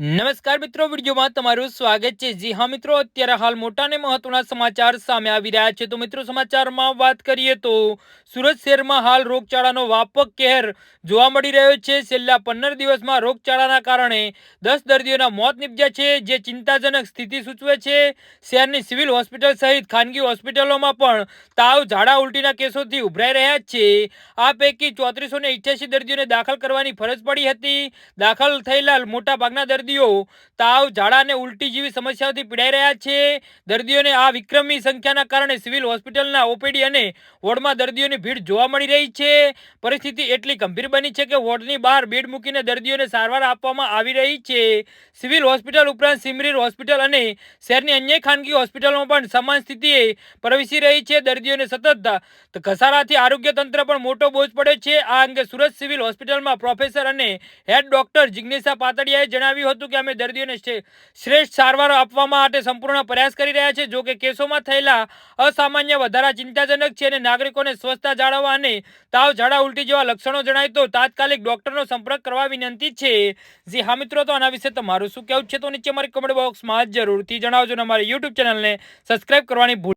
નમસ્કાર મિત્રો, વિડીયોમાં તમારું સ્વાગત છે। જી હા મિત્રો, અત્યારે હાલ મોટા અને મહત્વના સમાચાર સામે આવી રહ્યા છે। તો મિત્રો, સમાચારમાં વાત કરીએ તો સુરત શહેરમાં હાલ રોગચાળાનો વ્યાપક કહેર જોવા મળી રહ્યો છે। છેલ્લા 15 દિવસમાં રોગચાળાના કારણે 10 દર્દીઓના મોત નીપજ્યા છે, જે ચિંતાજનક સ્થિતિ સૂચવે છે। શહેરની સિવિલ હોસ્પિટલ સહિત ખાનગી હોસ્પિટલોમાં પણ તાવ, ઝાડા, ઉલટીના કેસોથી ઉભરાઈ રહ્યા છે। આ પૈકી 3488 દર્દીઓને દાખલ કરવાની ફરજ પડી હતી। દાખલ થયેલા મોટા ભાગના દર્દીઓ તાવ, ઝાડા અને ઉલટી જેવી સમસ્યાઓથી પીડાઈ રહ્યા છે। દર્દીઓને આ વિક્રમી સંખ્યાના કારણે સિવિલ હોસ્પિટલના ઓપીડી અને વોર્ડમાં દર્દીઓની ભીડ જોવા મળી રહી છે। પરિસ્થિતિ એટલી ગંભીર બની છે કે વોર્ડની બહાર બેડ મૂકીને દર્દીઓને સારવાર આપવામાં આવી રહી છે। સિવિલ હોસ્પિટલ ઉપરાંત સિમરી હોસ્પિટલ અને શહેરની અન્ય ખાનગી હોસ્પિટલોમાં પણ સમાન સ્થિતિએ પ્રવેશી રહી છે। દર્દીઓને સતત ઘસારાથી આરોગ્ય તંત્ર પણ મોટો બોજ પડે છે। આ અંગે સુરત સિવિલ હોસ્પિટલમાં પ્રોફેસર અને હેડ ડોક્ટર જિગ્નેશા પાતળિયાએ જણાવ્યું હતું કે અમે દર્દીઓને શ્રેષ્ઠ સારવાર આપવા માટે સંપૂર્ણ પ્રયાસ કરી રહ્યા છીએ। જો કે કેસોમાં થયેલા અસામાન્ય વધારા ચિંતાજનક છે અને નાગરિકોને સ્વચ્છતા જાળવવા અને તાવ, ઝાડા, ઉલટી જેવા લક્ષણો જણાય તો તાત્કાલિક ડોક્ટરનો સંપર્ક કરવા વિનંતી છે। જી હા મિત્રો, તો આના વિશે તમારું શું કહેવું છે તો નીચે મારી કમેન્ટ બોક્સમાં જરૂરથી જણાવજો અને અમારી યુટ્યુબ ચેનલને સબસ્ક્રાઇબ કરવાની ભૂલ